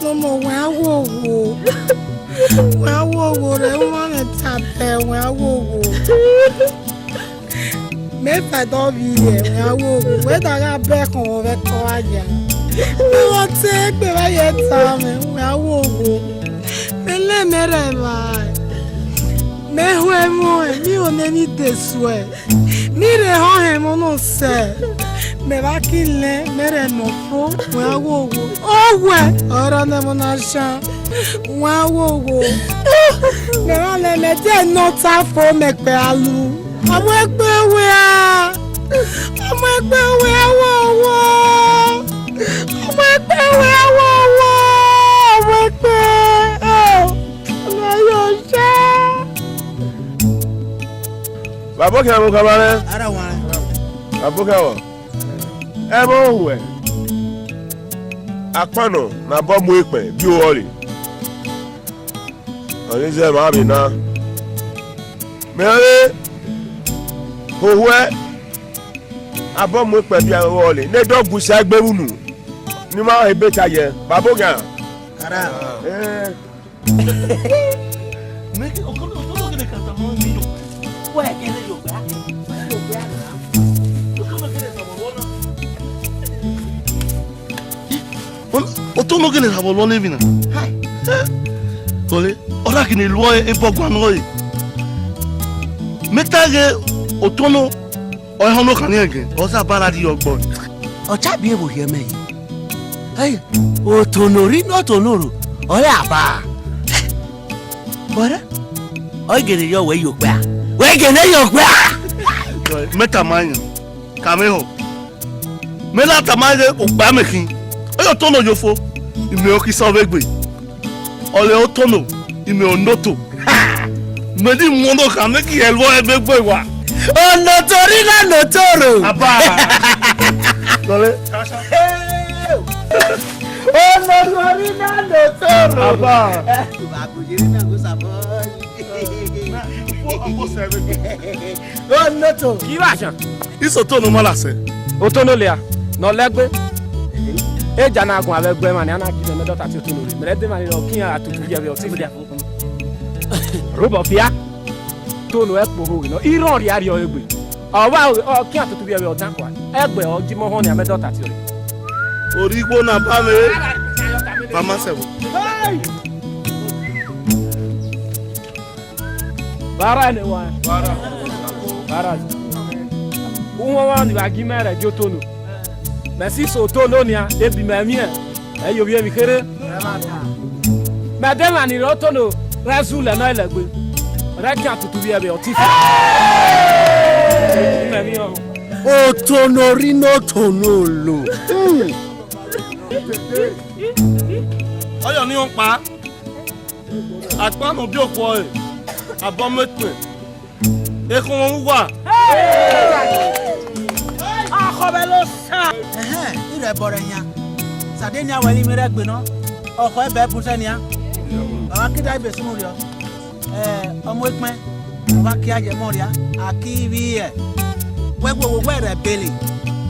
Somo wawo. Wawo re wan tape wawo. Me fa do bi wawo. We da ga be kon we ko aja. Me wa te pe wa ye ta me wawo. Me le mere ba. Me hwe mo mi o ne ni te swe. Mi re ho he mo no se. Me va kille mere no fo wawo. Owe ora ne mo na sha. Wawo. Me wa le me te no ta fo me pe alu. Ọmọ ẹgbẹ́ we a. Ọmọ ẹgbẹ́ we wo. Ọmọ ẹgbẹ́ we wo. Ọmọ ẹgbẹ́. Ọmọ yo sha. Babo ke mo kabare. Ara wa. Babo ke wo. E mo huwe. Apano na bo mu ipe bi o ori. Oni je ma bi na. Mere Owe abo mo pe bi awo le ne do busa gbewunu ni ma ebe ta ye babo gan Ara. Make o ko ke kanta mo mi yo. Wa ke le yo ba. Yo ba na. O ko ke le ta mo wona. O to no ke le ta mo lo le vina. Hai. Kole, ora ke ni lo e pogwa no yi. Metage otono ohono kan ege oza baradi ogbo Ocha bi ebo here me. Hey, otonori no tonoro. Ore aba. Bora. O gere yo we yokpa. We gere yokpa. meta manyo kameho mela tamaje ogba mekin oyo tono yofo ime okisa obegbe ole otono ime onoto medi mono kan meki elwo ebegbe wa Onotori na notoro. aba dole Onotori na notoro. aba Ba ko jiri na go sabo. Onoto. Kí wá ṣan? iso tono malase Otono le a. No legbe. E jana gun abegbe ma ni ana ki me dota ti otono re. Mere de ma ni lo kin atutu je be o ti fi. Robo fia. Tono e po ho no. Iron ri ari o egbe. Owa o kin atutu bi e o tan kwa. Egbe o ji mo ho ni ame dota ti re. origbo na ba me mama sebo Bara ne wa. Bara. Unwa wa ni ba gi mere jo tono. Merci so tono ni a e bi ma mi e. E yo bi mi kere. Madame ni ro tono. Razu le no ile gbe. Ra ki atutu bi e be o ti fi. Ma mi o. Otonori no tonolo. oyo ni on pa apanu bi opo e abomepe ekun wa Akobelo sa. Ire bore yan. Sade ni aweli mere gbe no. Oko e be punse ni a. Baba kida ibe sunu ri o. Ọmọ ipin. Baba ki aje mo ri a. Aki bi e. Wegwo re bele.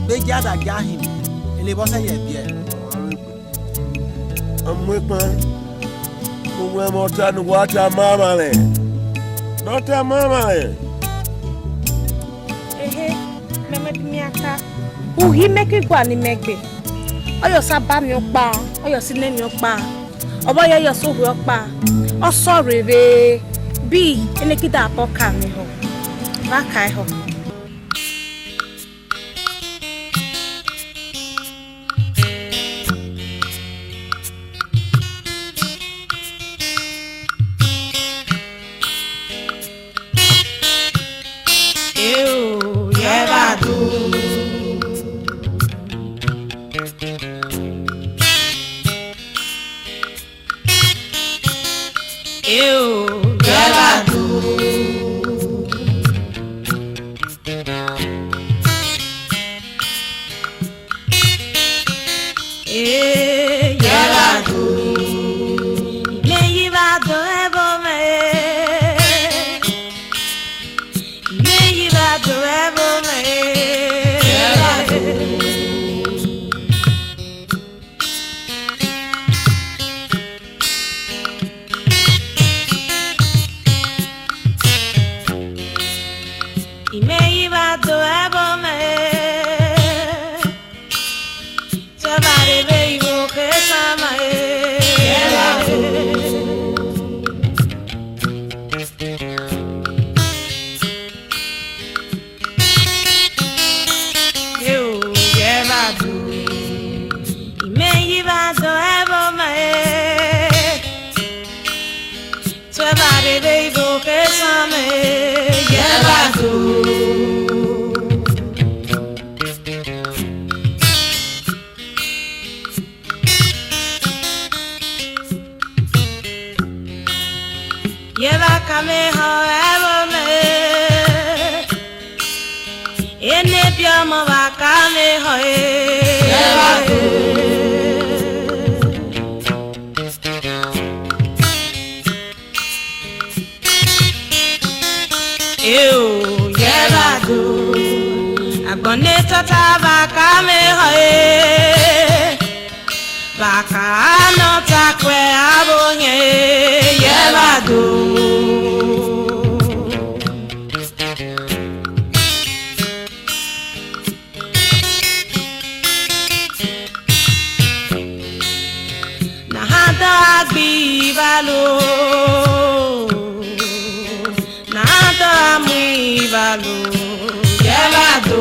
Be jada jahim. Ele bo se ye bi e. Amwe pa. Mo we mo ta nu wata mama le. Dota mama le. Meme miaka. Uhi meki kwa ni megbe. Oyo saba mi opa, oyo sile mi opa. Obo yo so hu opa. O so rere bi enekida apoka mi ho. Ba kai ho. Yeva kame ho evo me. Ene piamo va kame ho yeva do. Eu yeva do. Agbone tata va kame ho Baka no takwe abonye yevado. Nahada agbi valo, nahada amui valo yevado.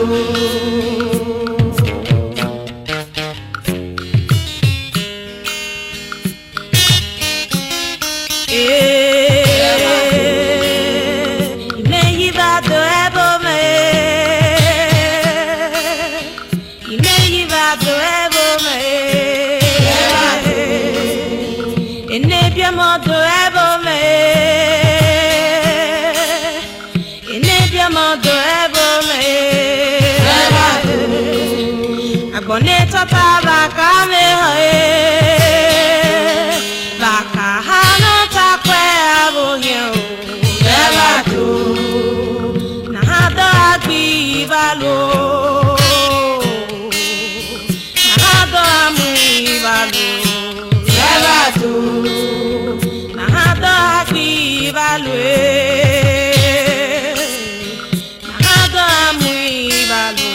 Bonita tava kame hoe Baka hano takwe abohyo Beba tu Nahado agbi valo Nahado amui valo Beba tu Nahado agbi valo Nahado amui valo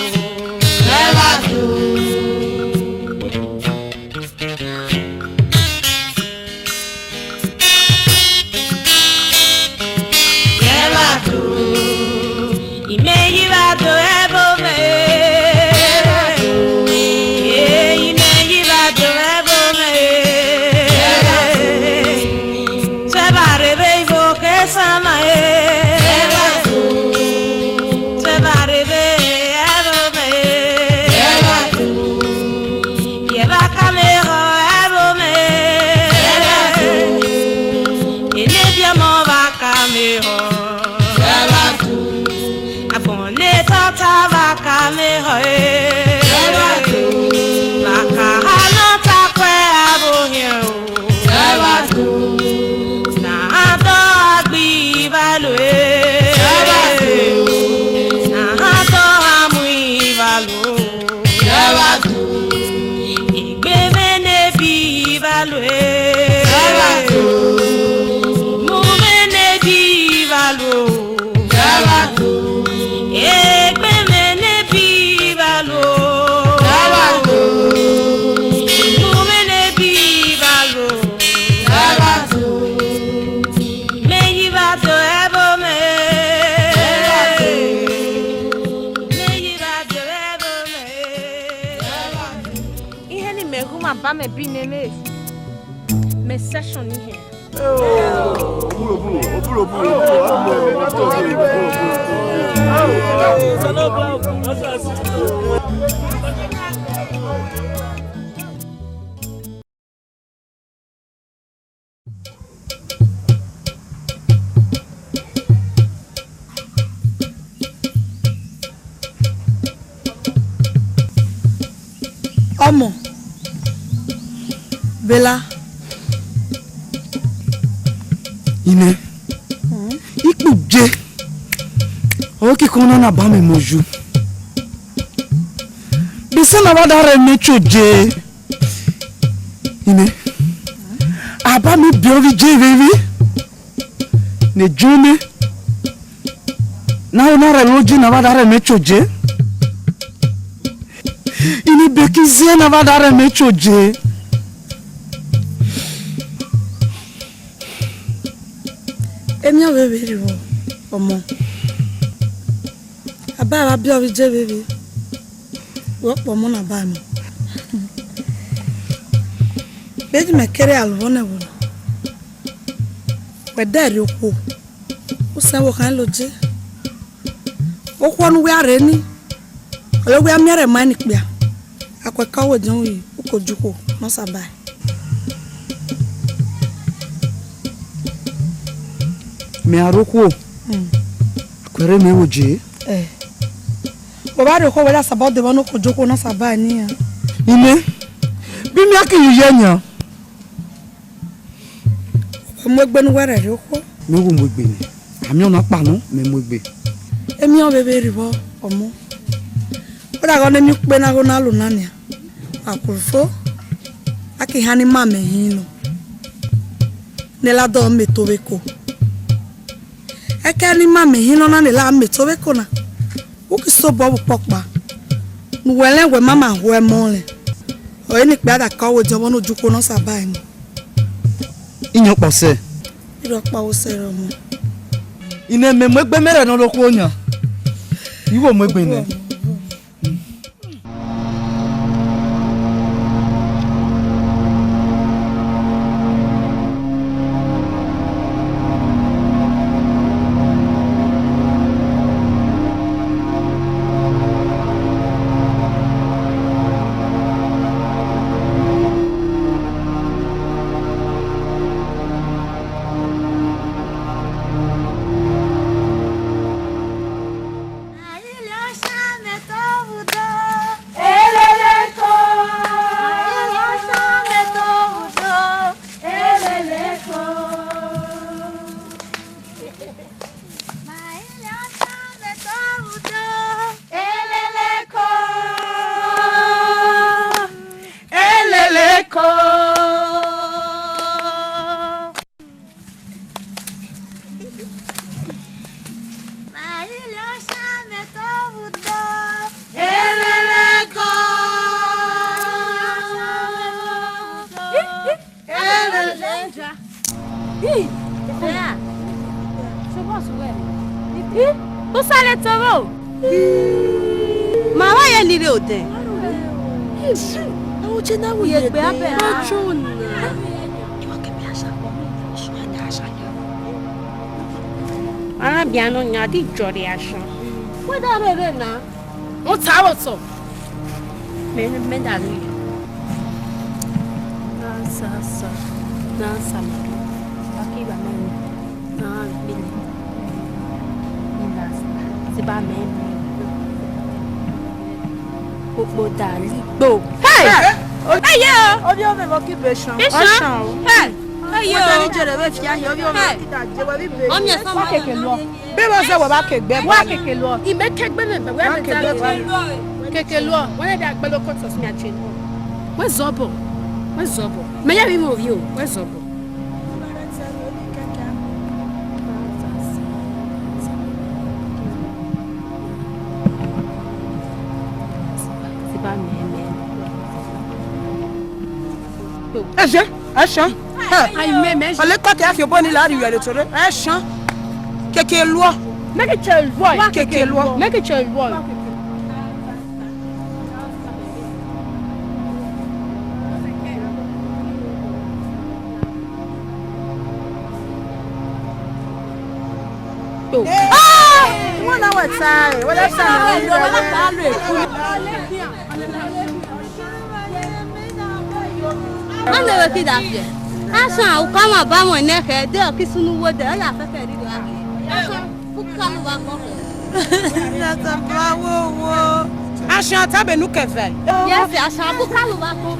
Beba tu Session here. Omo Bella Ine Ikuje Oki kono na ba me moju Bese na ba dare mecho je Ine Aba mi biovi je baby Ne june Na onare loji na ba dare mecho je Ini bekizie na ba dare mecho je Emia baby wo omo Aba bi obi je baby wo po mo na ba mi Beji me kere alwona wo We dare ko O se wo kan loje O ko nu we are ni Ole we amere mani pia Akweka wo jan wi ukojuko no sabai Me aroko. Akwere me oje. Baba de ko wala sabot de bano ko joko na sabani. Ine. Bi mi aki yenya. Mo Egbenuneghe re ko. Me wo mo gbe ni. Ami ona pa no me mo gbe. Emi o bebe ribo omo. Oda go ne mi pe na go na lo na nia. Akulfo. Aki hani mame hino. Nela do me tobeko. Eke ni mame hino na nela me tobeko na. Uki so bo pokpa. Nuwele we mama ho mole. O ni pe ada ka wo jobo no juko no sabai ni. Inyo pose. Iro pa o se ro mo. Ine me mo gbe mere no loko oyan. Iwo mo gbe ni. Piano nya di jori asho. What are they na? What's how so? Me dali. Na sa. Na sa. Aki ba me. Na bini. Indas. Si ba me. Popo dali. Bo. Hey! Hey yo! Obi o me mo ki beshan. Beshan. Hey! Hey yo! Mo tani jere be fi aye obi o me ki da je we bi be. Omi esan ma keke lo. Bí wọ́n ṣe wọ̀ bá kẹgbẹ́ wá keke lo. Ime kegbe le be we be da keke lo. Wọ́n dey agbe lo kotos mi ache. We zobo. Me ya bi mo vi o. We zobo. Siba me. Ẹ̀ṣán. Ai me. Ọ̀lẹ́ kọ́kẹ́ á fi bọ́ ní láàrin ìrẹ̀lẹ̀ tó rẹ̀. Ẹ̀ṣán. Keke loi. Make it chill boy. Keke loi. Make it chill boy. Wọ́n náà wọ̀ sáré. Wọ́n lọ sáré. Wọ́n lọ sáré. Wọ́n lè wọ́n ti dà fẹ́. Aṣọ àwọn kan máa bá wọn ní ẹ̀kẹ́ dé ọ̀kí sínú wo dẹ̀ ọ́ yà fẹ́fẹ́ rí lọ. Aṣọ àtàbẹ̀nú kẹfẹ́. Yẹ́sì aṣọ àbúkálù bá kọ́.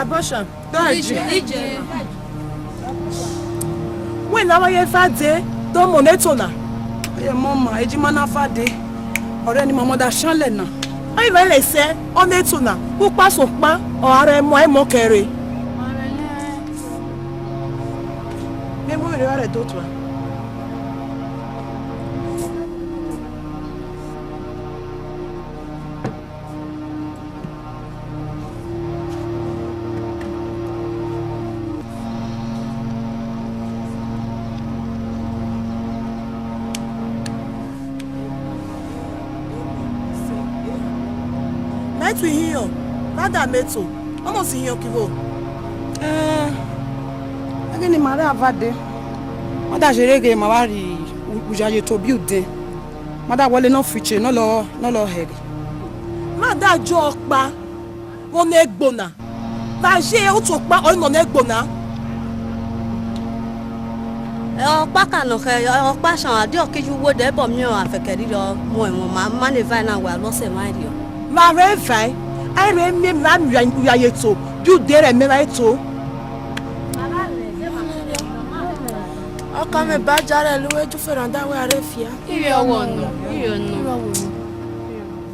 Abortion. When I was fade, don't monetona. Mama, Ejimana fade. Already, my mother Shalena. I will say, on etona, who pass of pa or are my mockery. Maybe we are a daughter. tu hiyo. Nada meto. Omo si hiyo kivo. Ageni mare avade. Mada jerege mawari ujaye to build. Mada wole no fiche no lo heri. Mada jo okpa. Won egbona. Ba je o to pa o no egbona. Ọ̀pá kànú kẹ ọ̀pá ṣàn àdé ọ̀kẹ́jú wo dẹ́ bọ̀ mí ọ̀ àfẹ̀kẹ́rí lọ mọ ìwọ̀n máa lè va náà wà lọ́sẹ̀ máa rí ọ. Ma re vai. Ai re mi ma ujaye to. Build re mi ra to. Ọkọ mi bá jare luwe ju feranda we are fia. Iri ọwọ́ nù. Iri ọ̀nù.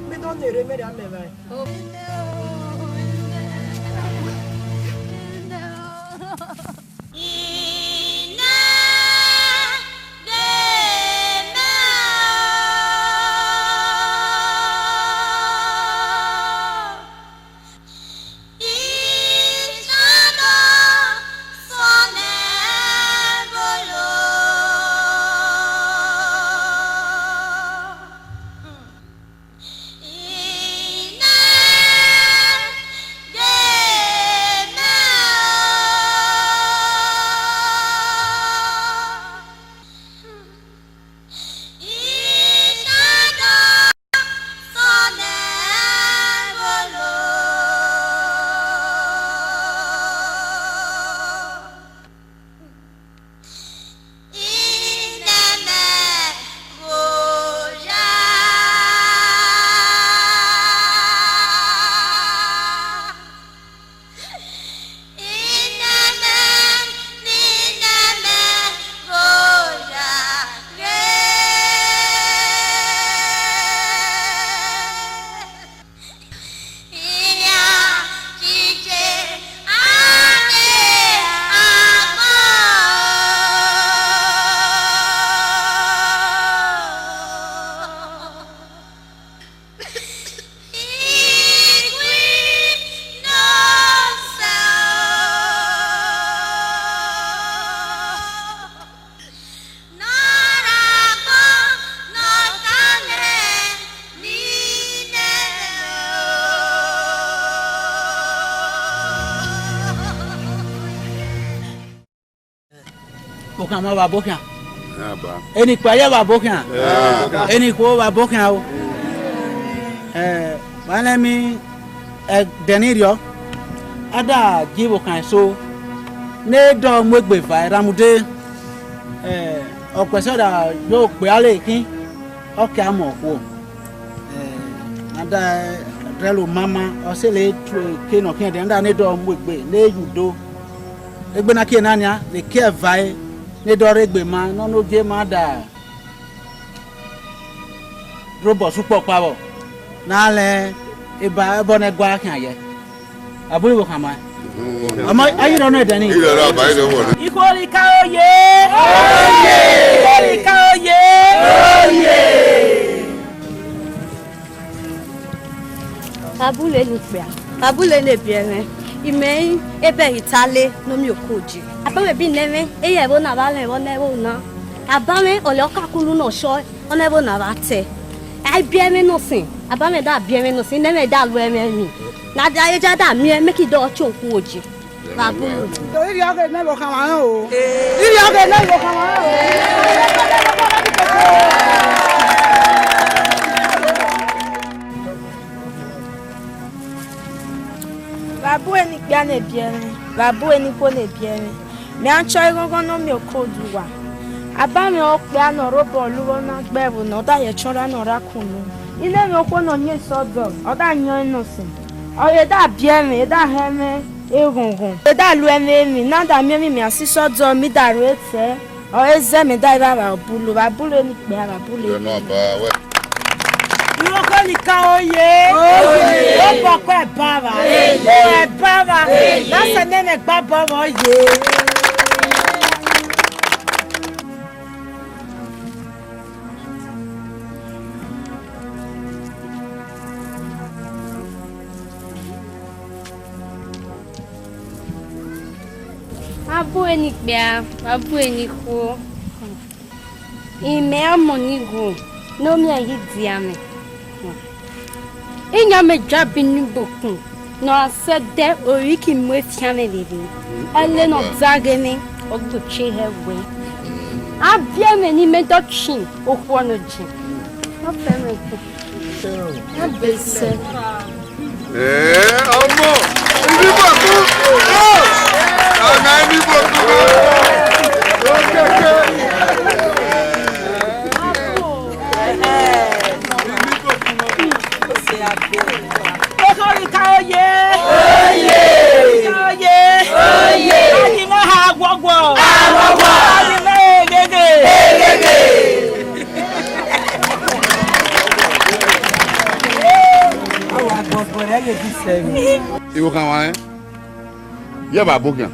Mi don le re me ra me vai. Bokan ma ba bokan. Eni kwa ya ba bokan. Eni ko ba bokan o. Bana mi denirio. Ada ji bokan so. Ne do mogbe fa ramude. Opeso da yo pe ale kin. Oke amo ko. Ada relo mama o se le ke no kin de nda ne do mogbe le yudo. Egbenuneghe nania le ke vai ne dore gbe ma no je ma da robot supo pawo na le iba bone gwa kan ye aburi wo kan ma ama ayi no edani ikori ka oye ikori ka oye Abule ni pe abule ne biere ime ebe itale no mi okoji abame bi neme eye bo na ba le bo ne bo na abame ole okakulu no so one bo na ba te ai biere no sin abame da biere no sin neme da lu eme mi na da ye ja da mi make do choku oji babu to iri oge ne bo kan wa o iri oge ne bo kan wa o Babu eni gba na biere babu eni ko na biere mi an choi gongon no mi okoduwa aba mi o pe an robo luwo na gbebu no da ye chora no rakunu ile mi okwo no nye sodo o da yan no sin o ye da biere da heme egungun e da lu eme mi na da mi asi sodo mi da ro ete o eze mi da ba bulu babu eni pe babu no ba we Iroko ni ka oye. Oye. O boko e baba. O e baba. Na se nene gba bomo ye. abu eni pe abu eni ko ime amonigo no mi ayi diame Inya me jabini boku. No asede oriki mwe fiane lele. Elle no zagene ogbuche hewe. Abia me ni me dochin okwono ji. No feme ko. Abese. Ọmọ. Ibi boku. Ana ibi boku. Iwo kan wa ye ba bokian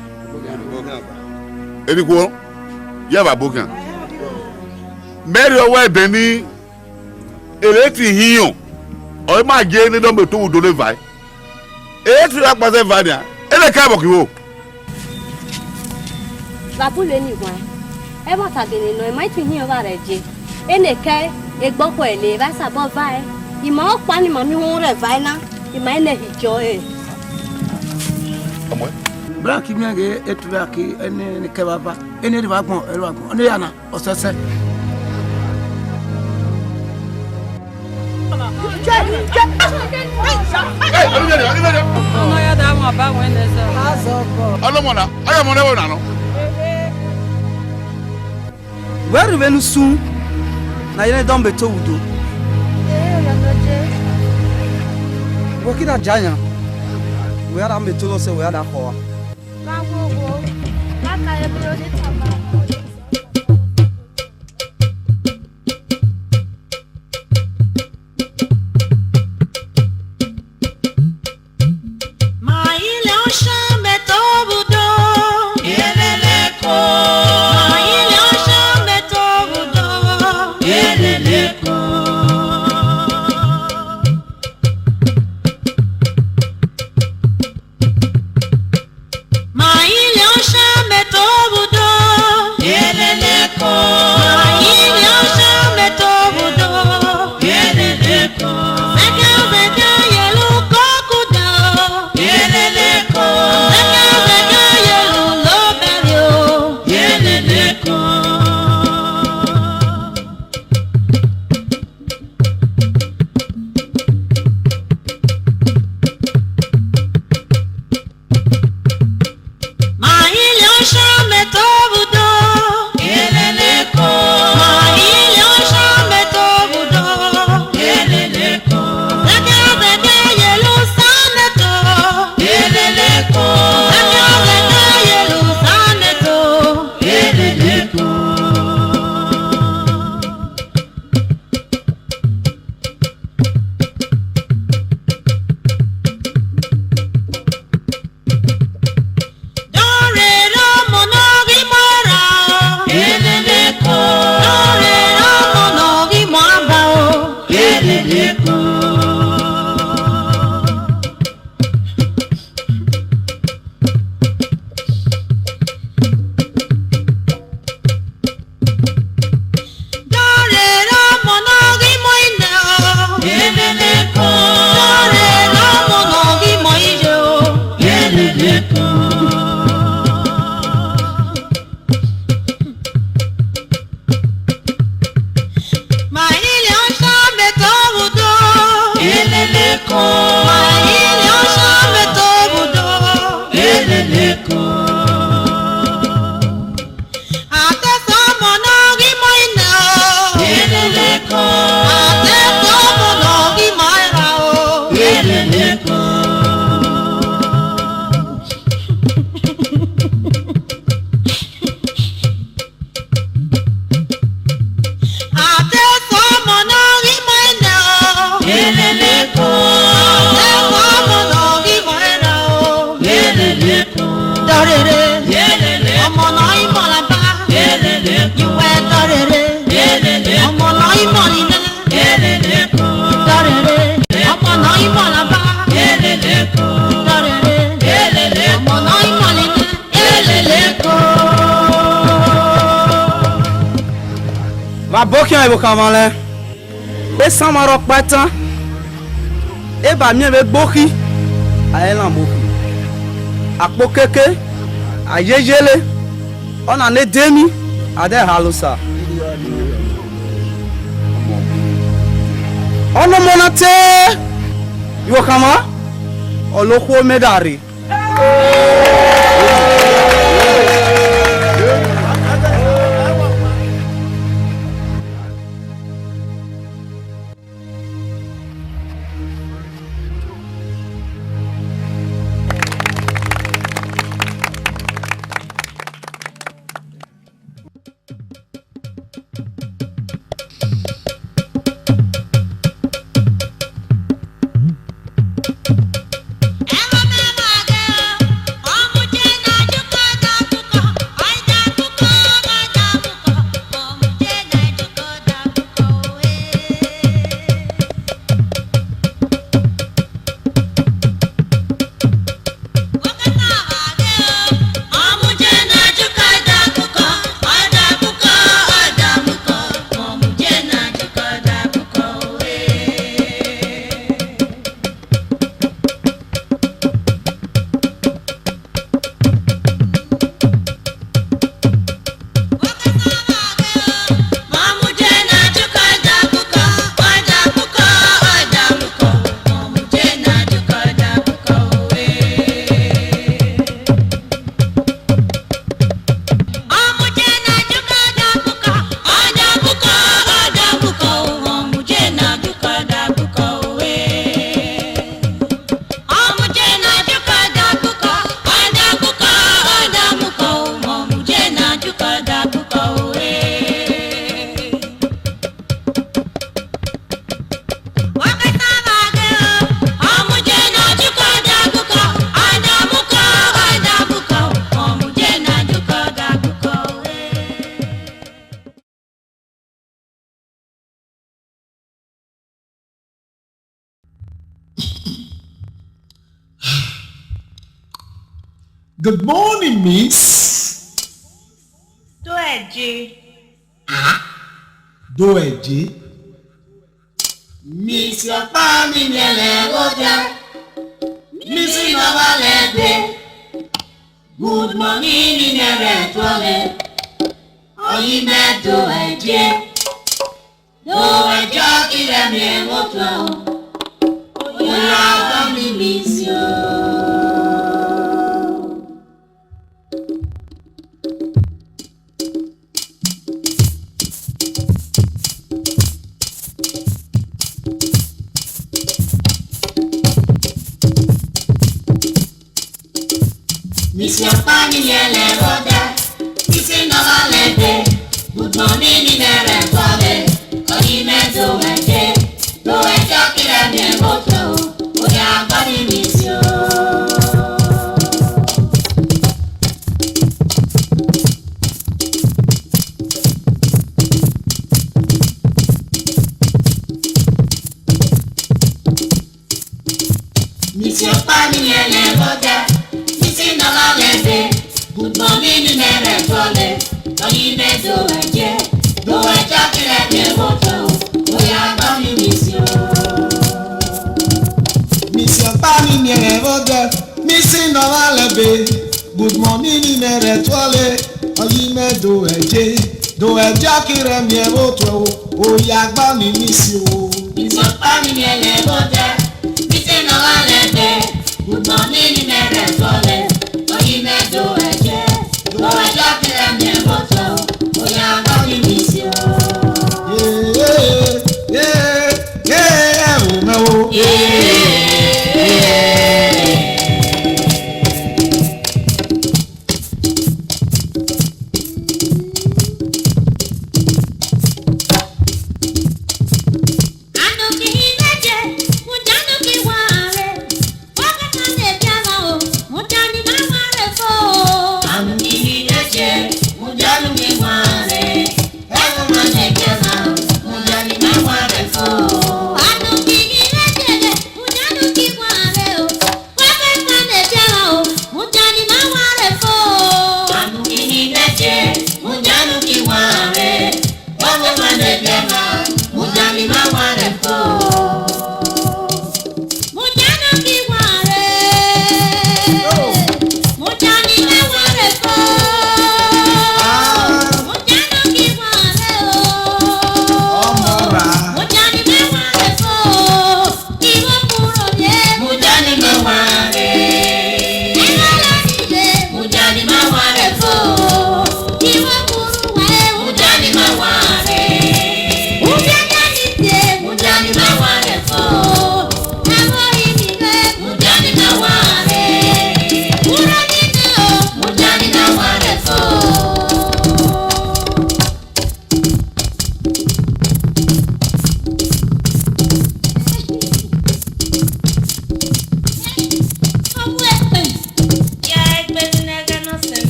ediko ye ba bokian meri owo ebe ni eleti hiyon o ma je ni don be to do le vai e tu ya pase vania ele ka bo ki wo la bule ni wa e mo ta gele no e mai tu hiyon ba re je ene ke egbopo ele ba sa bo vai imo pa ni mo mi won re vai na ima ene hijo e omo Black miage etubaki ene ke baba ene ri bagbon ero agbon ene yana osese Ọmọ ya da mo ba wen ese. olomona ayo mo ne wo na no weru benu sun na yene don beto wudo wokida janya we ara beto lo se we ara ko Bokian ibo kamale Esan Naigbe eba mi be gboki ayela moki akpo keke ayejele ona ne demi ade halusa ono monate yo kama olokwo medari Good morning, miss. Doeji. Doeji. Miss your family, Roger. Miss Novalete. Good morning, in a red toilet. Oh, you met Doeji. Doeji, get me a motor. Oh, you are family, miss you. Miss your family, Roda. Miss Novalete. Good morning, in a red toilet. Oh, you met Doeji. Doeji, get me a motor. Oh, you are family, miss you. Miss your family, Roda. Miss Novalete. Good morning, in a red toilet. Oh, you met Doeji. Doeji, get me a motor. Oh, you are family, miss you. Miss your family, Roda. Miss Novalete. Good morning, in a red toilet. Oh, you met Doeji. Doeji, get me a motor. Oh, you are family, miss you. Miss your family, Roda. Miss Novalete. Good morning, in a red toilet. Oh, you met Doeji. Doeji, get me a motor. Oh, you are family, miss you. Oh no. Muchani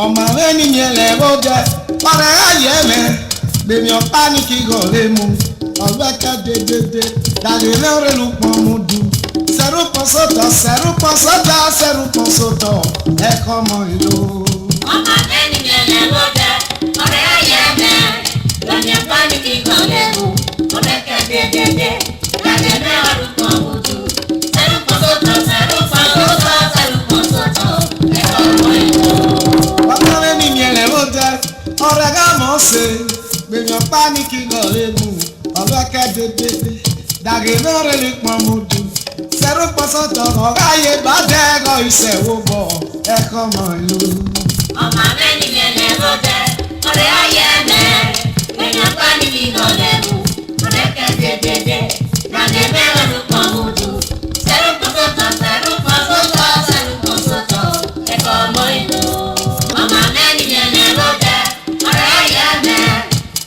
ọmọ ẹni yẹn lẹ́wọ́ jẹ ọ̀rẹ́ ayé mẹ́ lèmi ọ̀pá ní kí gọ̀ọ́lé mu ọ̀gbẹ́ ká dédédé dàdé lẹ́rẹ́ ló pọ̀ mu dùn sẹ́rù pọ̀ sọ́tọ̀ sẹ́rù pọ̀ sọ́tọ̀ sẹ́rù pọ̀ sọ́tọ̀ ẹ̀kọ́ mọ̀ ìlú. ọmọ ẹni yẹn lẹ́wọ́ jẹ ọ̀rẹ́ ayé mẹ́ lèmi ọ̀pá ní kí gọ̀ọ́lé mu ọ̀gbẹ́ ká dédédé dàdé lẹ́rẹ́ ló pọ̀ mu dùn sẹ́rù pọ̀ sọ́tọ̀ sẹ́rù pọ̀ sọ́tọ̀ sẹ́rù pọ̀ sọ́tọ̀ ẹ̀kọ́ mọ̀ ìlú. ọmọ ẹni yẹn lẹ́wọ́ jẹ ọ̀rẹ́ ká mọ̀ ṣe gbèmí ọ̀pá ní kí gọ̀ọ́lé mu ọ̀gbẹ́ ká dédédé dàgé lẹ́rẹ́ ló pọ̀ mu dùn sẹ́rù pọ̀ sọ́tọ̀ ọ̀gá yẹ bá dẹ́gọ̀ ìṣẹ̀wó bọ̀ ẹ̀kọ́ mọ̀ ìlú. ọmọ ẹni yẹn lẹ́wọ́ jẹ ọ̀rẹ́ ayé mẹ́ lèmi ọ̀pá ní kí gọ̀ọ́lé mu ọ̀gbẹ́ ká dédédé dàdé lẹ́rẹ́ ló pọ̀ mu dùn sẹ́rù pọ̀ sọ́tọ̀ sẹ́rù pọ̀ sọ́tọ̀ sẹ́rù pọ̀ sọ́tọ̀ ẹ̀kọ́ mọ̀ ìlú. ọmọ ẹni yẹn lẹ́wọ́ jẹ ọ̀rẹ́ ayé mẹ́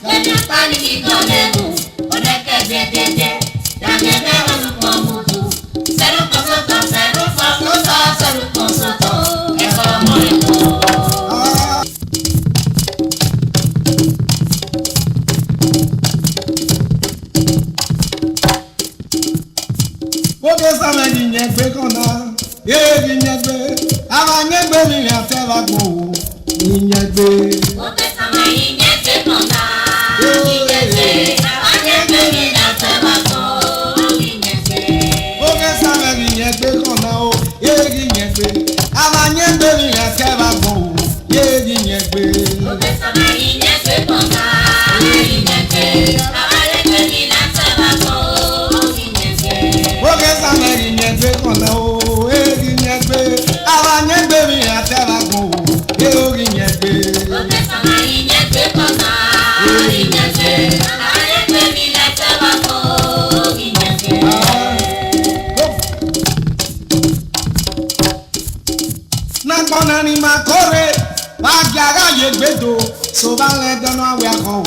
lèmi ọ̀pá ní kí gọ̀ọ́lé mu ọ̀gbẹ́ ká dédédé dàdé lẹ́rẹ́ ló pọ̀ mu dùn sẹ́rù pọ̀ sọ́tọ̀ sẹ́rù pọ̀ sọ́tọ̀ sẹ́rù pọ̀ sọ́tọ̀ ẹ̀kọ́ mọ̀ ìlú. Oge sábẹ́ yìnyẹn gbé kànáà, yéé yìnyẹn gbé, àwọn yẹn gbé mi rìn àtẹ́wà gbòò, yìnyẹn gbé. Oge sábẹ́ yìnyẹn gbé kànáà, yìnyẹn gbé, àwọn yẹn gbé mi rìn àtẹ́wà gbòò, yìnyẹn gbé. Oge sábẹ́ yìnyẹn gbé kànáà o, yéé yìnyẹn gbé, àwọn yẹn gbé mi rìn àtẹ́wà gbòò, yéé yìnyẹn gbé. Oge sábẹ́ yìnyẹn gbé kànáà, yìnyẹn gbé, àwọn yẹn gbé mi rìn àtẹ́wà gbòò, yìnyẹn gbé. Oge sábẹ́ yìnyẹn gbé kànáà o, yéé yìnyẹn gbé, àwọn yẹn gbé mi rìn àtẹ́wà gbòò, yéé yìnyẹn gbé. Oge sábẹ́ yìnyẹn gbé kànáà, yìnyẹn gbé, àwọn yẹn gbé mi rìn àtẹ́wà gbòò, yìnyẹn gbé. Nagbọ́nà ni màá kórè, wàá ara yé gbèdò, sọba lẹ dáná awẹ akọ o,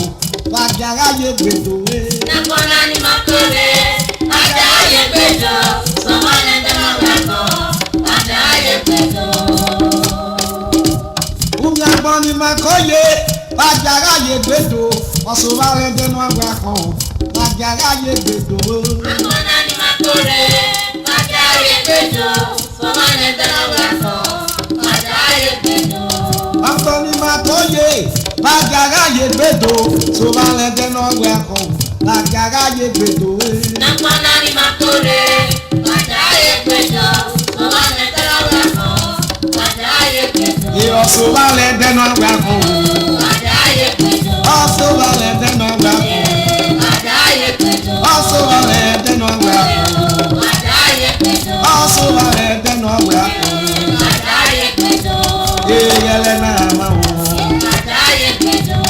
wàá ara yé gbèdò wé. Nagbọ́nà ni màá kórè, wàá ayé gbèdò, sọba lẹ dáná awẹ akọ, wàá ayé gbèdò. Umi agbọ́n ni màá kóye, wàá ara yé gbèdò, ọ̀sọba lẹ dáná awẹ akọ o, wàá ara yé gbèdò wé. Nagbọ́nà ni màá kórè, wàá ayé gbèdò, sọba lẹ dáná awẹ akọ, wàá ayé gbèdò. Ọ̀sọ̀ ni màá kóye, wàá ara yé gbèdò, sọba lẹ dáná awẹ akọ o, wàá ara yé gbèdò wé. Nagbọ́nà ni màá kórè, wàá ayé gbèdò, sọba lẹ dáná awẹ akọ, wàá ayé gbèdò. Ìyọ̀sọba lẹ dáná awẹ akọ o, Wàá ayé gbèdò, ọ̀sọba lẹ dáná awẹ akọ o. wàá ayé gbèdò. Also vale deno agua, also vale deno agua. Yele na mao,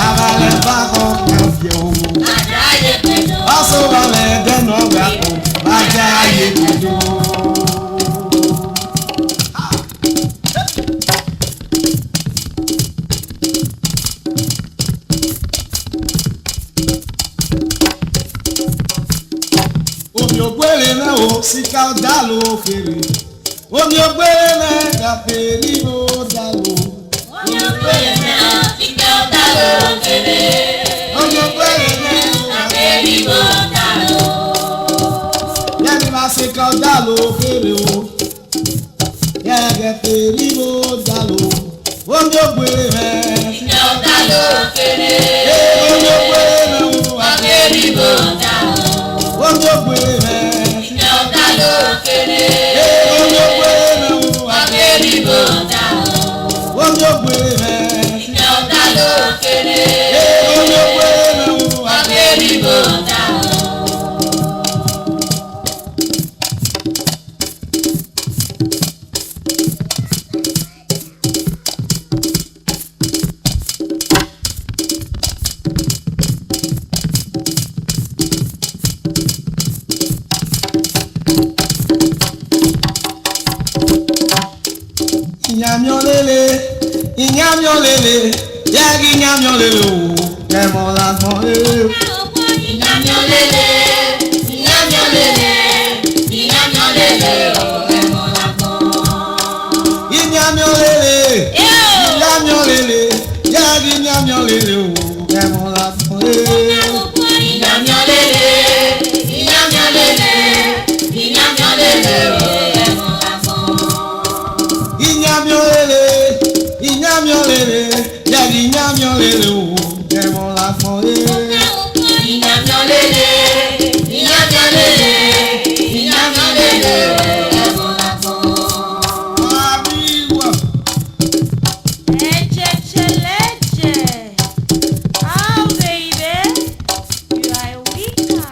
avale bajo cambio. Also vale deno agua, vaya yedo. Omi ògbére náà o, síká dá ló kéré. Omi ògbére náà gàpé níbo dá ló. Omi ògbére náà síká dá ló kéré. Omi ògbére náà Gàpé níbo dá ló. yẹ́nì máa síká dá ló kéré o. Gàpé níbo dá ló. Omi ògbére náà Síká dá ló kéré. omi ògbére náà o. Gàpé níbo dá ló. Omi ògbére náà Síká dá ló kéré. omi ògbére náà o. Gàpé níbo dá ló. Omi ògbére náà Síká dá ló kéré. omi ògbére náà o. Gàpé níbo dá ló. Inyamiolele, yagi inyamiolele o, kemola gbole. Inyamiolele, inyamiolele, inyamiolele o, kemola gbole. Inyamiolele, inyamiolele, yagi inyamiolele o, kemola gbole. Inyamiolele, inyamiolele, inyamiolele o, kemola gbole. Inyamiolele, inyamiolele, yagi inyamiolele o, kemola gbole. Inyamiolele, inyamiolele, inyamiolele o, kemola gbole. Abiwa. Oh, baby, you are a weaker.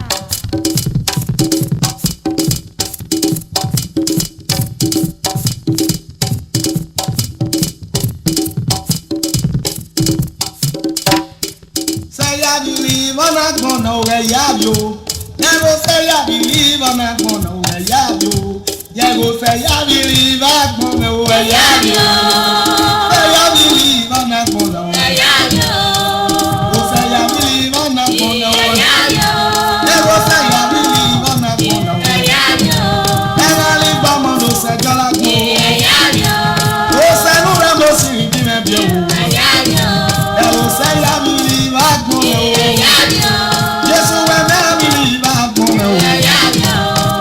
Say I believe on a gonna where you never say I believe on a gonna where you go say I believe I gonna where you say I believe on a gonna where you say I believe on a gonna where never say I believe on a gonna where never live on no say jala go oh say no ramo si bi me bi o oh say I believe I gonna Jesus when I believe I gonna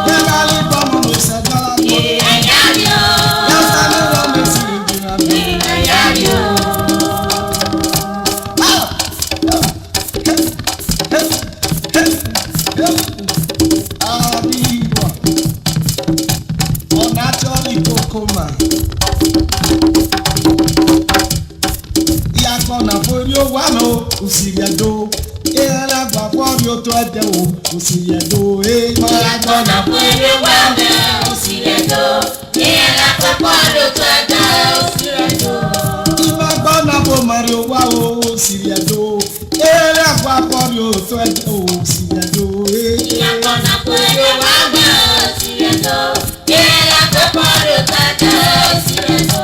never live on no say jala go yes I no ramo si bi me bi Abiwa Onacholi Kokoma Yakona Polio Wano Usiyado Ela Papori to Adeo Usiyado Yakona Polio Wano Usiyado Ela Papori to Adeo Usiyado Imagona Pomario Wao Usiyado Ela Papori to Adeo Usiyado Yakona Polio Wano Usiyado Ela Papori to Adeo Usiyado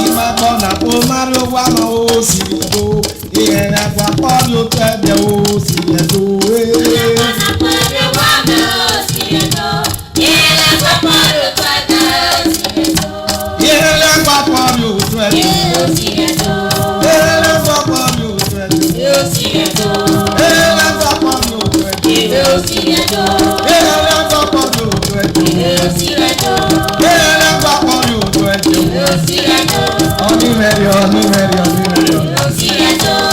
Imagona Pomario Wao Usiyado Ela Papori to Adeo Usiyado Yakona Polio Wano Usiyado Ela Papori to Adeo Usiyado Ela Papori to Adeo Usiyado Ela Papori to Adeo Usiyado Ela Papori to Adeo Usiyado Ela Papori to Adeo Usiyado Ela Papori to Adeo Usiyado Oni merio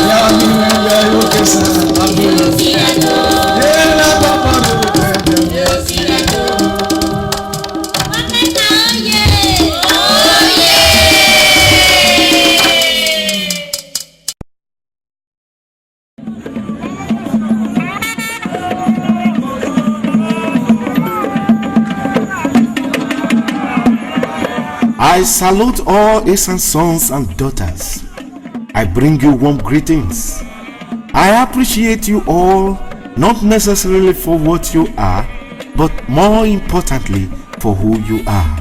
Ya oni merio yo que sa Ela Papori to Adeo I salute all Esan sons and daughters. I bring you warm greetings. I appreciate you all, not necessarily for what you are, but more importantly for who you are.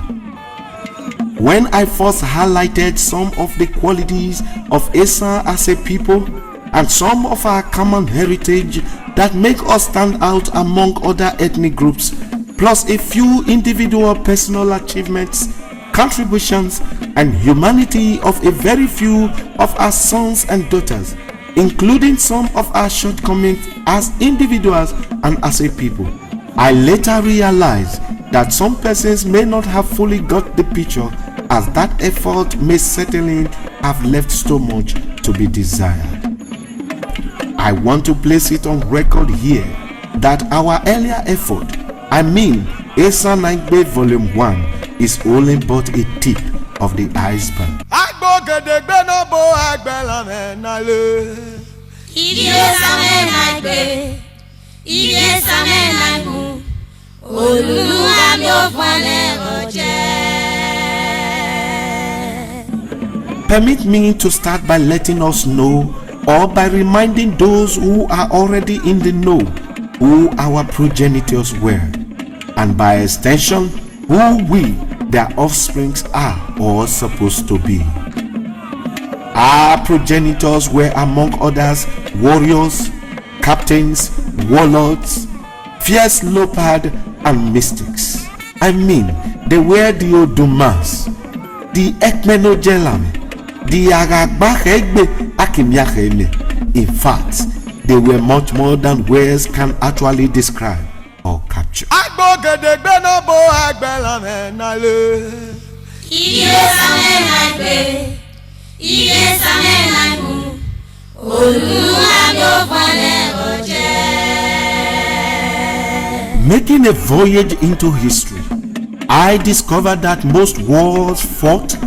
When I first highlighted some of the qualities of Esan as a people and some of our common heritage that make us stand out among other ethnic groups, plus a few individual personal achievements, contributions and humanity of a very few of our sons and daughters, including some of our shortcomings as individuals and as a people, I later realized that some persons may not have fully got the picture, as that effort may certainly have left so much to be desired. I want to place it on record here that our earlier effort, I mean Esan Naigbe Vol.2, is only but a tip of the iceberg. Permit me to start by letting us know, or by reminding those who are already in the know, who our progenitors were, and by extension, who we, their offsprings, are or supposed to be. Our progenitors were, among others, warriors, captains, warlords, fierce leopard, and mystics. I mean, they were the Odumas, the Egbenuneghe, the Egbe Akimiakheme. In fact, they were much more than words can actually describe or capture. Making a voyage into history, I discovered that most wars fought,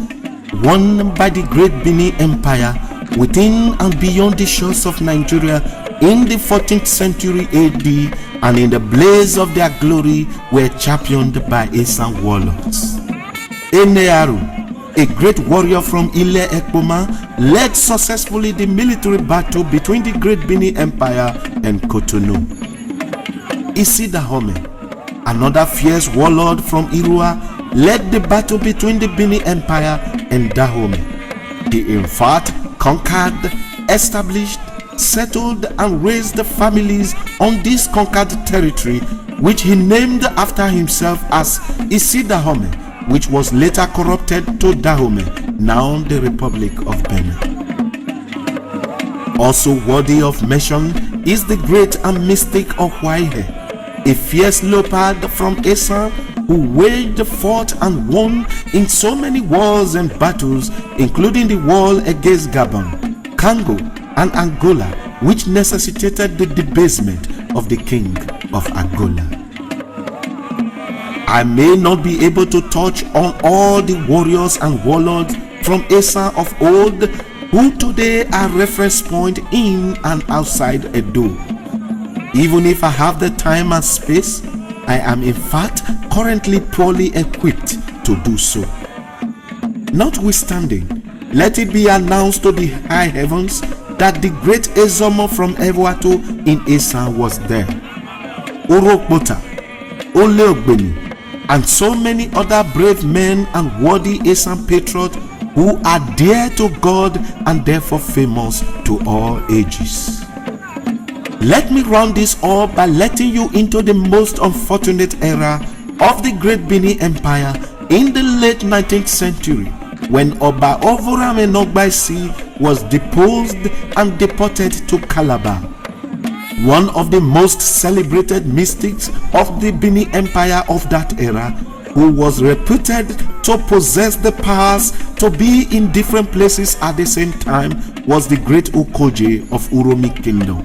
won by the great Benin Empire within and beyond the shores of Nigeria in the 14th century AD and in the blaze of their glory were championed by Esan warlords. Enearu, a great warrior from Ile Ekpoma, led successfully the military battle between the great Benin Empire and Cotonou. Isidahome, another fierce warlord from Irua, led the battle between the Benin Empire and Dahomey. He in fact conquered, established, settled and raised the families on this conquered territory, which he named after himself as Isidahome, which was later corrupted to Dahomey, now the Republic of Benin. Also worthy of mention is the great and mystic Okwaihe, a fierce leopard from Esan who waged, fought and won in so many wars and battles, including the war against Gabon, Congo and Angola, which necessitated the debasement of the king of Angola. I may not be able to touch on all the warriors and warlords from Esan of old who today are reference point in and outside Edo. Even if I have the time and space, I am in fact currently poorly equipped to do so. Notwithstanding, let it be announced to the high heavens that the great Ezomo from Ewato in Esan was there. Urokbota, Oleogbeni, and so many other brave men and worthy Esan patriots who are dear to God and therefore famous to all ages. Let me round this up by letting you into the most unfortunate era of the great Benin Empire in the late 19th century, when Oba Egbenuneghe was deposed and deported to Calabar. One of the most celebrated mystics of the Benin Empire of that era, who was reputed to possess the powers to be in different places at the same time, was the great Okoje of Uromi Kingdom.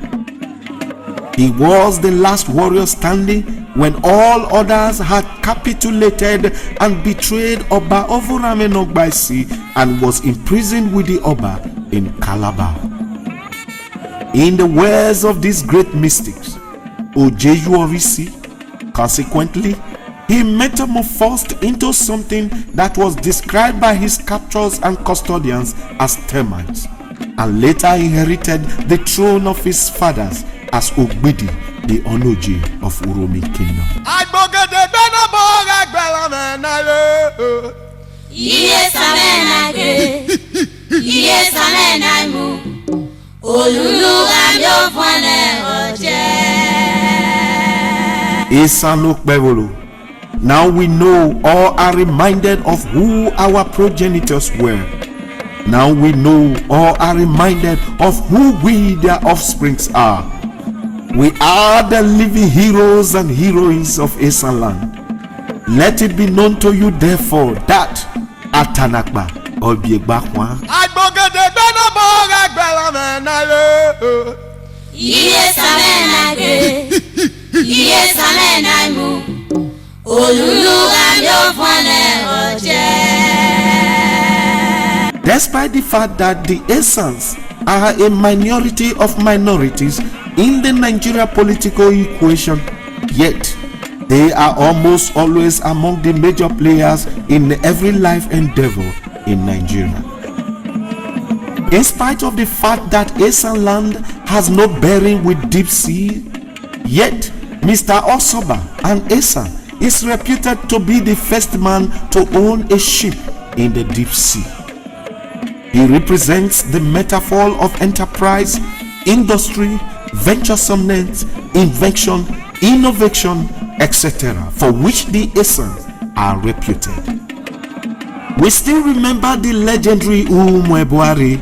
He was the last warrior standing when all others had capitulated and betrayed Oba Egbenuneghe and was imprisoned with the Oba in Calabar. In the words of these great mystics, Ojeju Orisi, consequently, he metamorphosed into something that was described by his captors and custodians as termites, and later inherited the throne of his fathers as Ogbidi, the Onoje of Uromi Kingdom. Esan Naigbe Vol.2. Now we know or are reminded of who our progenitors were. Now we know or are reminded of who we, their offsprings, are. We are the living heroes and heroines of Esan land. Let it be known to you, therefore, that Atanakba Olbiegbakwa despite the fact that the Esans are a minority of minorities in the Nigeria political equation, yet they are almost always among the major players in every life endeavor in Nigeria. In spite of the fact that Esan land has no bearing with deep sea, yet Mr. Osoba and Esan is reputed to be the first man to own a ship in the deep sea. He represents the metaphor of enterprise, industry, venturesomeness, invention, innovation, etc., for which the Esans are reputed. We still remember the legendary Umwebuari,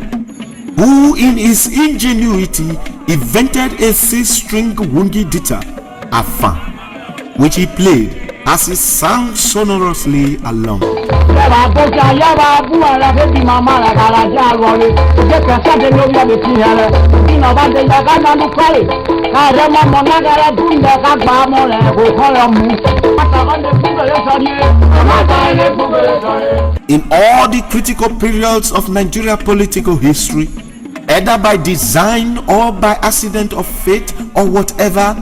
who in his ingenuity invented a 6-string wungi guitar, Afan, which he played as he sang sonorously along. In all the critical periods of Nigeria political history, either by design or by accident of fate or whatever,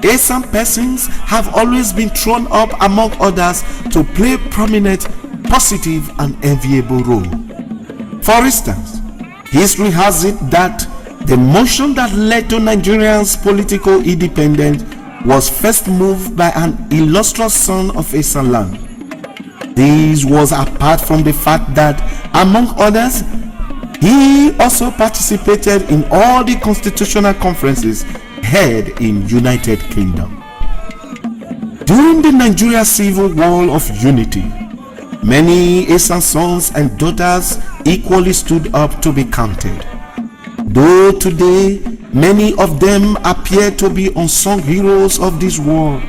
Esan persons have always been thrown up among others to play prominent, positive and enviable role. For instance, history has it that the motion that led to Nigerians' political independence was first moved by an illustrious son of Esan land. This was apart from the fact that, among others, he also participated in all the constitutional conferences held in United Kingdom. During the Nigeria Civil War of Unity, many Esan sons and daughters equally stood up to be counted. Though today many of them appear to be unsung heroes of this war,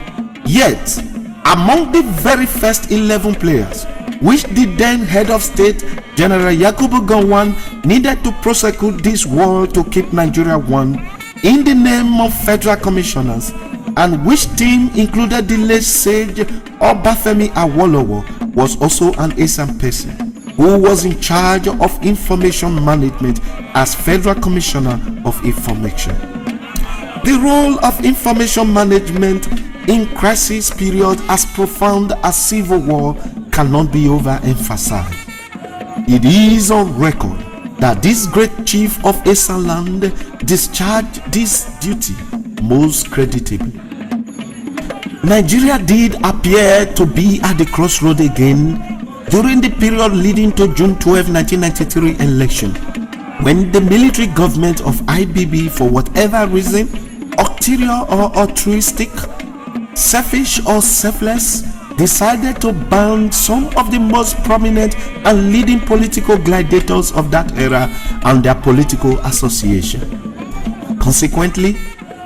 yet among the very first 11 players which the then head of state, General Yakubu Gowon, needed to prosecute this war to keep Nigeria one in the name of federal commissioners, and which team included the late sage Obafemi Awolowo, was also an Esan person who was in charge of information management as federal commissioner of information. The role of information management in crisis period as profound as civil war cannot be overemphasized. It is on record that this great chief of Esan land discharged this duty most creditably. Nigeria did appear to be at the crossroad again during the period leading to June 12, 1993 election, when the military government of IBB, for whatever reason, ulterior or altruistic, selfish or selfless, decided to ban some of the most prominent and leading political gladiators of that era and their political association. Consequently,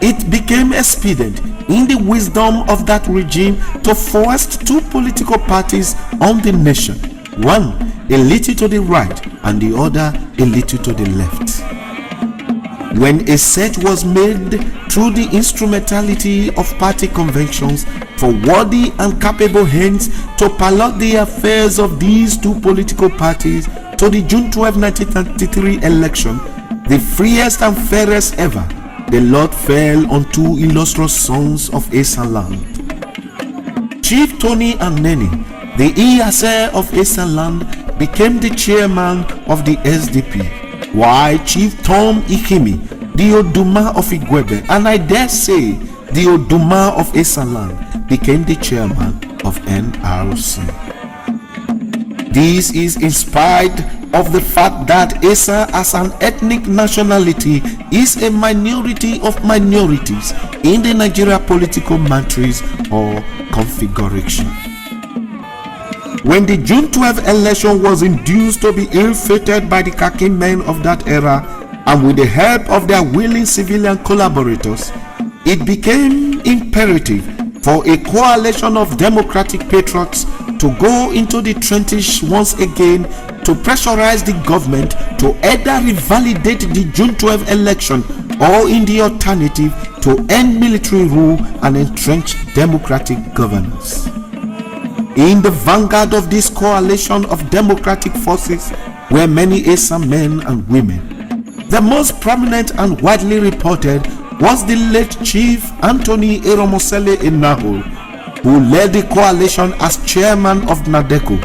it became expedient in the wisdom of that regime to force two political parties on the nation, one a little to the right and the other a little to the left. When a search was made through the instrumentality of party conventions for worthy and capable hands to pilot the affairs of these two political parties to the June 12, 1993 election, the freest and fairest ever, the lot fell on two illustrious sons of Esan land. Chief Tony Aneni, the Iyase of Esan land, became the chairman of the SDP, while Chief Tom Ikimi, the Oduma of Igwebe, and I dare say the Oduma of Esan land, became the chairman of NRC. This is in spite of the fact that Esan as an ethnic nationality is a minority of minorities in the Nigeria political matrix or configuration. When the June 12 election was induced to be ill-fated by the khaki men of that era, and with the help of their willing civilian collaborators, it became imperative for a coalition of democratic patriots to go into the trenches once again to pressurize the government to either revalidate the June 12 election or, in the alternative, to end military rule and entrench democratic governance. In the vanguard of this coalition of democratic forces were many Esan men and women. The most prominent and widely reported was the late Chief Anthony Eromosele Enahol, who led the coalition as chairman of NADECO.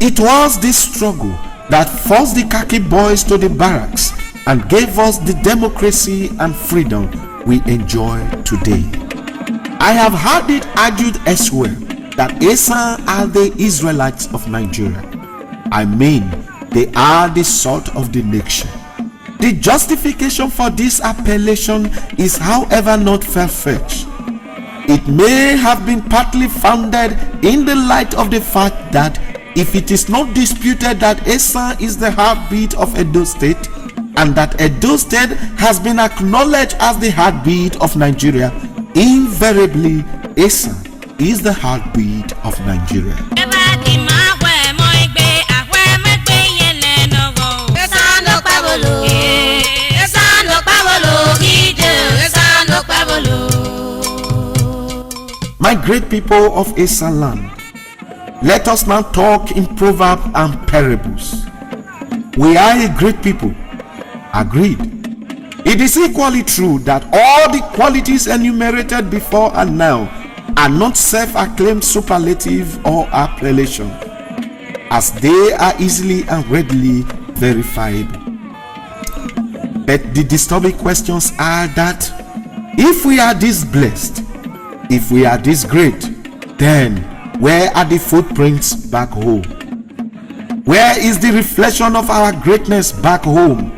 It was this struggle that forced the khaki boys to the barracks and gave us the democracy and freedom we enjoy today. I have heard it argued elsewhere that Esan are the Israelites of Nigeria. I mean, They are the salt of the nation. The justification for this appellation is, however, not far-fetched. It may have been partly founded in the light of the fact that if it is not disputed that Esan is the heartbeat of Edo State, and that Edo State has been acknowledged as the heartbeat of Nigeria, invariably Esan is the heartbeat of Nigeria. My great people of Esan land, let us now talk in proverbs and parables. We are a great people. Agreed. It is equally true that all the qualities enumerated before and now are not self-acclaimed superlative or appellation, as they are easily and readily verifiable. But the disturbing questions are that if we are this blessed, if we are this great, then where are the footprints back home? Where is the reflection of our greatness back home?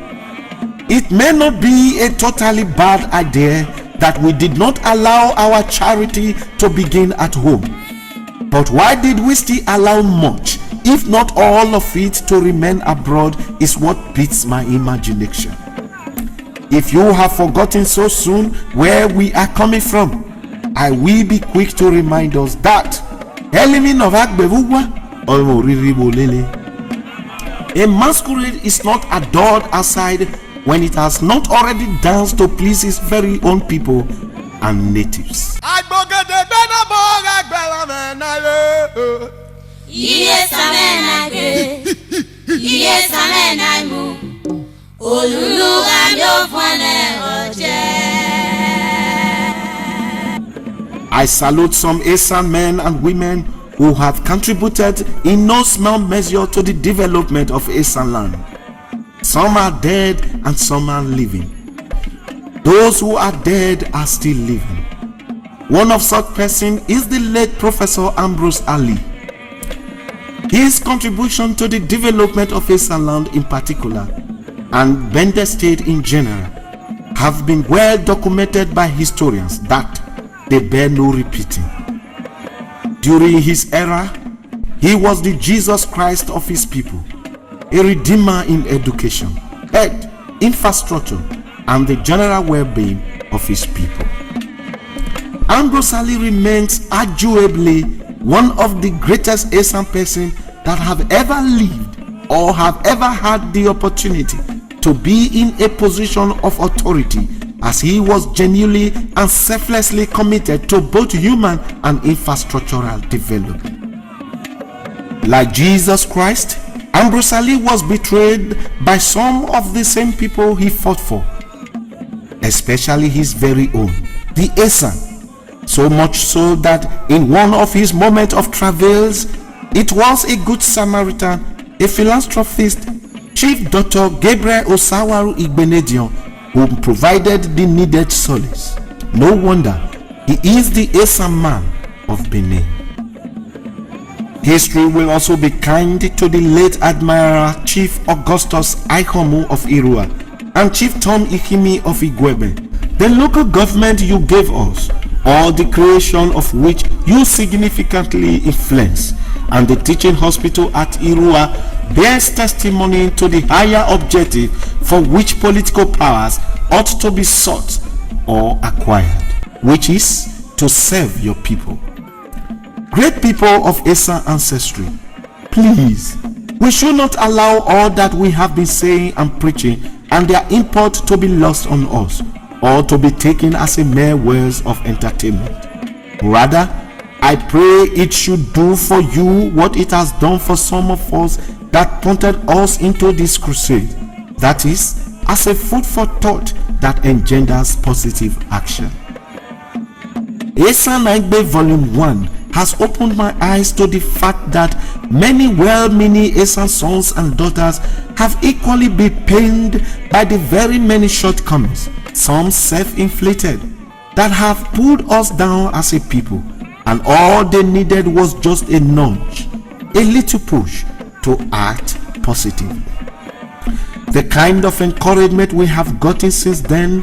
It may not be a totally bad idea that we did not allow our charity to begin at home. But why did we still allow much, if not all of it, to remain abroad is what beats my imagination. If you have forgotten so soon where we are coming from, I will be quick to remind us that a masquerade is not adored outside when it has not already danced to please its very own people and natives. I salute some Esan men and women who have contributed in no small measure to the development of Esan land. Some are dead and some are living. Those who are dead are still living. One of such persons is the late Professor Ambrose Ali. His contribution to the development of Esan land in particular, and Benin State in general, have been well documented by historians that they bear no repeating. During his era, he was the Jesus Christ of his people, a redeemer in education, health, infrastructure, and the general well-being of his people. Ambrose Ali remains arguably one of the greatest Esan persons that have ever lived or have ever had the opportunity to be in a position of authority, as he was genuinely and selflessly committed to both human and infrastructural development. Like Jesus Christ, Ambrose Ali was betrayed by some of the same people he fought for, especially his very own, the Esan. So much so that in one of his moments of travails, it was a good Samaritan, a philanthropist, Chief Dr. Gabriel Osawaru Egbenuneghe, who provided the needed solace. No wonder he is the Esan man of Benin. History will also be kind to the late Admiral Chief Augustus Aihomu of Irua and Chief Tom Ikimi of Igwebe. The local government you gave us, or the creation of which you significantly influenced, and the teaching hospital at Irua bears testimony to the higher objective for which political powers ought to be sought or acquired, which is to serve your people. Great people of Esan ancestry, please, we should not allow all that we have been saying and preaching and their import to be lost on us, or to be taken as a mere words of entertainment. Rather, I pray it should do for you what it has done for some of us that prompted us into this crusade, that is, as a food for thought that engenders positive action. Esan Naigbe Vol.1 has opened my eyes to the fact that many well-meaning Esan sons and daughters have equally been pained by the very many shortcomings, some self-inflicted, that have pulled us down as a people, and all they needed was just a nudge, a little push to act positive. The kind of encouragement we have gotten since then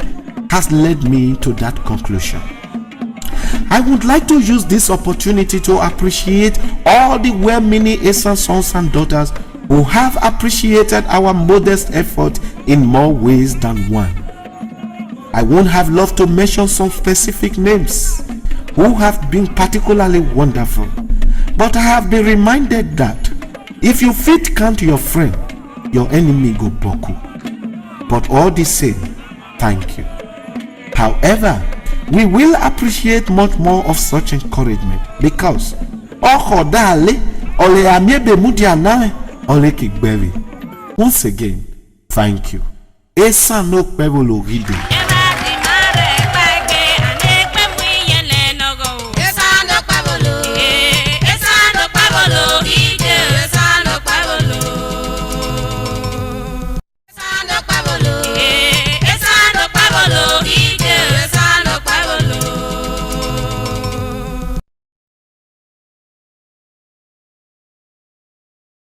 has led me to that conclusion. I would like to use this opportunity to appreciate all the well-meaning Esan sons and daughters who have appreciated our modest effort in more ways than one. I won't have loved to mention some specific names who have been particularly wonderful, but I have been reminded that if you fit count your friend, your enemy go boku. But all the same, thank you. However, we will appreciate much more of such encouragement because once again, thank you. Esan Naigbe Vol.2.